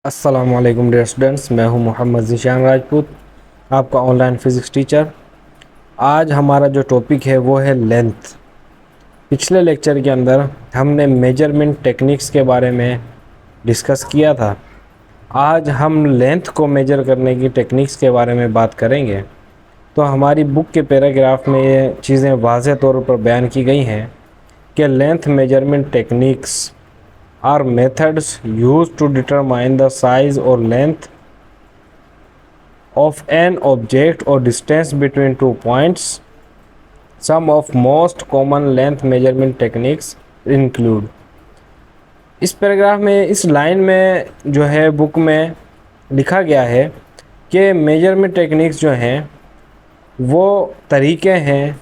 अस्सलाम वालेकुम dear students, मैं हूं मोहम्मद ज़ीशान राजपूत, आपका ऑनलाइन फ़िज़िक्स टीचर। आज हमारा जो टॉपिक है वो है लेंथ। पिछले लेक्चर के अंदर हमने मेजरमेंट टेक्निक्स के बारे में डिस्कस किया था। आज हम लेंथ को मेजर करने की टेक्निक्स के बारे में बात करेंगे। तो हमारी बुक के पैराग्राफ में ये चीज़ें वाज़ेह तौर पर बयान की गई हैं कि length measurement techniques are methods used to determine the size or length of an object or distance between 2 points. Some of most common length measurement techniques include। इस पैराग्राफ में, इस लाइन में जो है बुक में लिखा गया है कि मेजरमेंट टेक्निक्स जो हैं वो तरीके हैं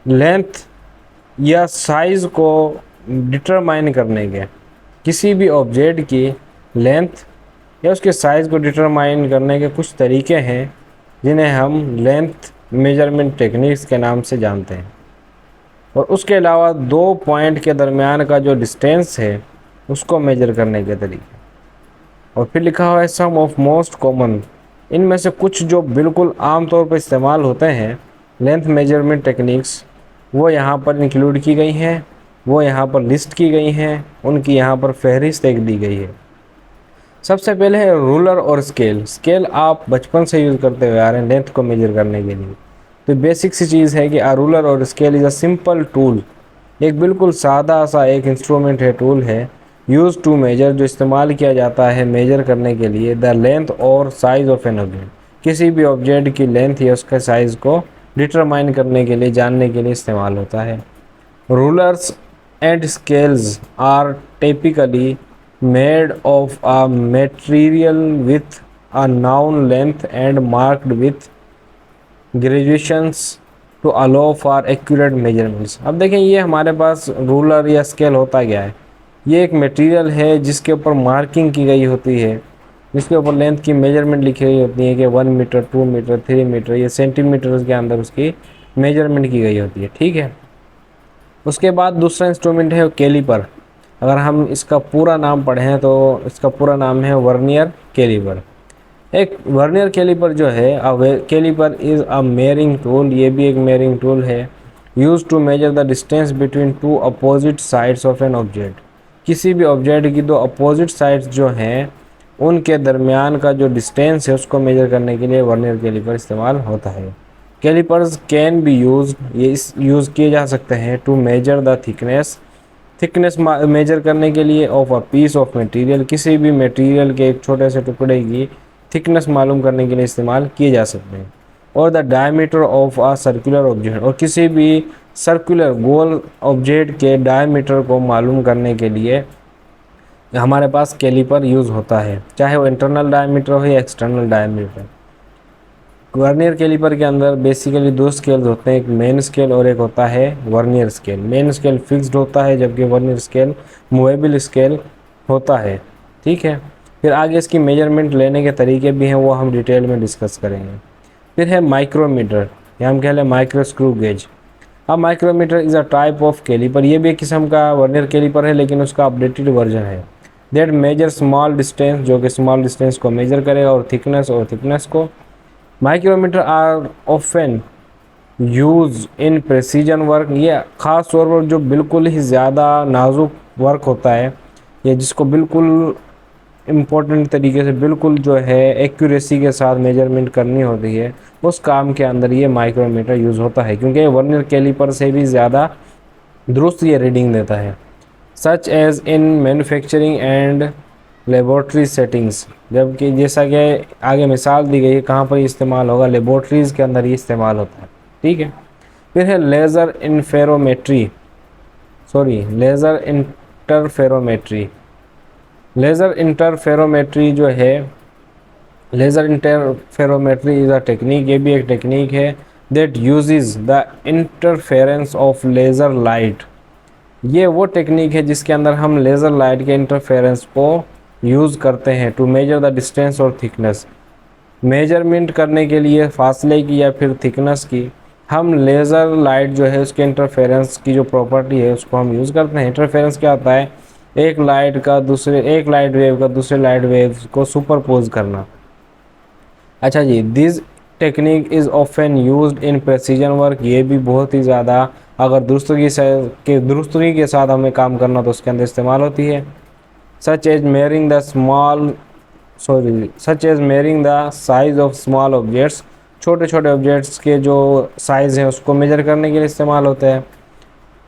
लेंथ या साइज़ को डिटरमाइन करने के। किसी भी ऑब्जेक्ट की लेंथ या उसके साइज़ को डिटरमाइन करने के कुछ तरीके हैं जिन्हें हम लेंथ मेजरमेंट टेक्निक्स के नाम से जानते हैं। और उसके अलावा 2 पॉइंट के दरमियान का जो डिस्टेंस है उसको मेजर करने के तरीके। और फिर लिखा हुआ है सम ऑफ मोस्ट कॉमन, इनमें से कुछ जो बिल्कुल आम तौर पर इस्तेमाल होते हैं लेंथ मेजरमेंट टेक्निक्स, वो यहाँ पर इंक्लूड की गई हैं, वो यहाँ पर लिस्ट की गई हैं, उनकी यहाँ पर फहरिस्त एक दी गई है। सबसे पहले है रूलर और स्केल। स्केल आप बचपन से यूज़ करते हुए आ रहे हैं लेंथ को मेजर करने के लिए। तो बेसिक सी चीज़ है कि रूलर और scale is a simple tool, एक बिल्कुल सादा सा एक इंस्ट्रूमेंट है, टूल है, यूज़ टू मेजर, जो इस्तेमाल किया जाता है मेजर करने के लिए द लेंथ और साइज़ ऑफ एन ऑब्जेक्ट। किसी भी ऑब्जेक्ट की लेंथ या उसके साइज़ को डिटरमाइन करने के लिए, जानने के लिए इस्तेमाल होता है। Rulers and scales are typically made of a material with a known length and marked with graduations to allow for accurate measurements। अब देखें, ये हमारे पास रूलर या स्केल होता क्या है। ये एक मटेरियल है जिसके ऊपर मार्किंग की गई होती है, जिसके ऊपर लेंथ की मेजरमेंट लिखी गई होती है कि 1 मीटर, 2 मीटर, 3 मीटर, ये सेंटीमीटर के अंदर उसकी मेजरमेंट की गई होती है। ठीक है। उसके बाद दूसरा इंस्ट्रूमेंट है कैलिपर। अगर हम इसका पूरा नाम पढ़ें तो इसका पूरा नाम है वर्नियर कैलिपर। एक वर्नियर कैलिपर जो है, calliper is a measuring tool, ये भी एक मेयरिंग टूल है, use to measure the distance between two opposite sides of an object. किसी भी ऑब्जेक्ट की दो अपोजिट साइड्स जो हैं उनके दरमियान का जो डिस्टेंस है उसको मेजर करने के लिए वर्नियर कैलिपर इस्तेमाल होता है। कैलिपर्स कैन बी यूज, ये यूज़ किए जा सकते हैं to measure the thickness measure करने के लिए of a piece of material. किसी भी मटेरियल के एक छोटे से टुकड़े की थिकनेस मालूम करने के लिए इस्तेमाल किए जा सकते हैं। और the diameter of a circular object, और किसी भी सर्कुलर गोल ऑब्जेक्ट के डायमीटर को मालूम करने के लिए हमारे पास कैलिपर यूज़ होता है, चाहे वो इंटरनल डायमीटर हो या एक्सटर्नल डायमीटर। वर्नियर कैलिपर के अंदर बेसिकली 2 स्केल्स होते हैं, एक मेन स्केल और एक होता है vernier scale. Main scale fixed होता है जबकि वर्नियर स्केल मूवेबल स्केल होता है। ठीक है। फिर आगे इसकी मेजरमेंट लेने के तरीके भी हैं, वो हम डिटेल में डिस्कस करेंगे। फिर है माइक्रोमीटर, या हम कह लें माइक्रो स्क्रू गेज। अब micrometer is a type of calliper, ये भी एक किस्म का वर्नियर कैलिपर है लेकिन उसका अपडेटेड वर्जन है। दैट मेजर स्मॉल डिस्टेंस, जो कि स्मॉल डिस्टेंस को मेजर करेगा, और थिकनेस को। Micrometers are often use in precision work, ये ख़ास तौर पर जो बिल्कुल ही ज़्यादा नाजुक वर्क होता है, ये जिसको बिल्कुल इम्पोर्टेंट तरीके से, बिल्कुल जो है एक्यूरेसी के साथ मेजरमेंट करनी होती है, उस काम के अंदर ये माइक्रोमीटर यूज़ होता है, क्योंकि वर्नियर कैलिपर से भी ज़्यादा दुरुस्त ये रीडिंग देता है। Such as in manufacturing and laboratory settings, जबकि जैसा कि आगे मिसाल दी गई है कहाँ पर इस्तेमाल होगा, लेबॉर्ट्रीज़ के अंदर ये इस्तेमाल होता है। ठीक है। फिर है लेज़र इंटरफेरोमेट्री। लेज़र इंटरफेरोमेट्री जो है, laser interferometry is a technique, ये भी एक टेक्निक है that uses the interference of laser light. ये वो टेक्निक है जिसके अंदर हम लेज़र लाइट के इंटरफेरेंस को यूज़ करते हैं टू मेजर द डिस्टेंस और थिकनेस। मेजरमेंट करने के लिए फासले की या फिर थिकनेस की हम लेज़र लाइट जो है उसके इंटरफेरेंस की जो प्रॉपर्टी है उसको हम यूज़ करते हैं। इंटरफेरेंस क्या होता है एक लाइट वेव का दूसरे लाइट वेव को सुपरपोज करना। अच्छा जी, this technique is often used in precision work, ये भी बहुत ही ज़्यादा अगर दुरुस्तगी के साथ हमें काम करना तो उसके अंदर इस्तेमाल होती है। Such as measuring the size of small objects, छोटे छोटे ऑब्जेक्ट्स के जो साइज़ है उसको मेजर करने के लिए इस्तेमाल होता है।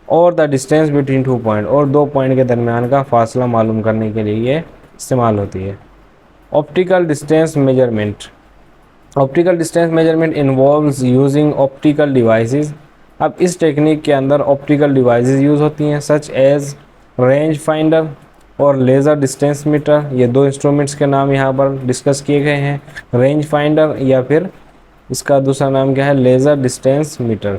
और द डिस्टेंस बिटवीन 2 पॉइंट, और 2 पॉइंट के दरमियान का फासला मालूम करने के लिए ये इस्तेमाल होती है। Optical distance measurement involves using optical devices. अब इस टेक्निक के अंदर ऑप्टिकल डिवाइसेस यूज़ होती हैं, सच एज रेंज फाइंडर और लेज़र डिस्टेंस मीटर। ये दो इंस्ट्रूमेंट्स के नाम यहाँ पर डिस्कस किए गए हैं, रेंज फाइंडर या फिर इसका दूसरा नाम क्या है, laser distance meter.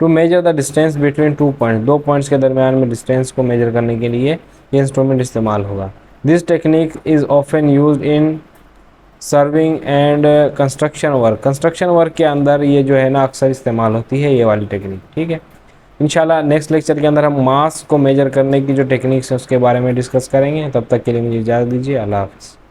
To measure the distance between 2 point, 2 points के दरमियान में डिस्टेंस को मेजर करने के लिए ये इंस्ट्रूमेंट इस्तेमाल होगा। This technique is often use in serving and construction work के अंदर ये जो है ना अक्सर इस्तेमाल होती है ये वाली टेक्निक। ठीक है, इंशाल्लाह नेक्स्ट लेक्चर के अंदर हम मास को मेजर करने की जो टेक्निक्स है उसके बारे में डिस्कस करेंगे। तब तक के लिए मुझे इजाज़त दीजिए। अल्लाह हाफ़िज़।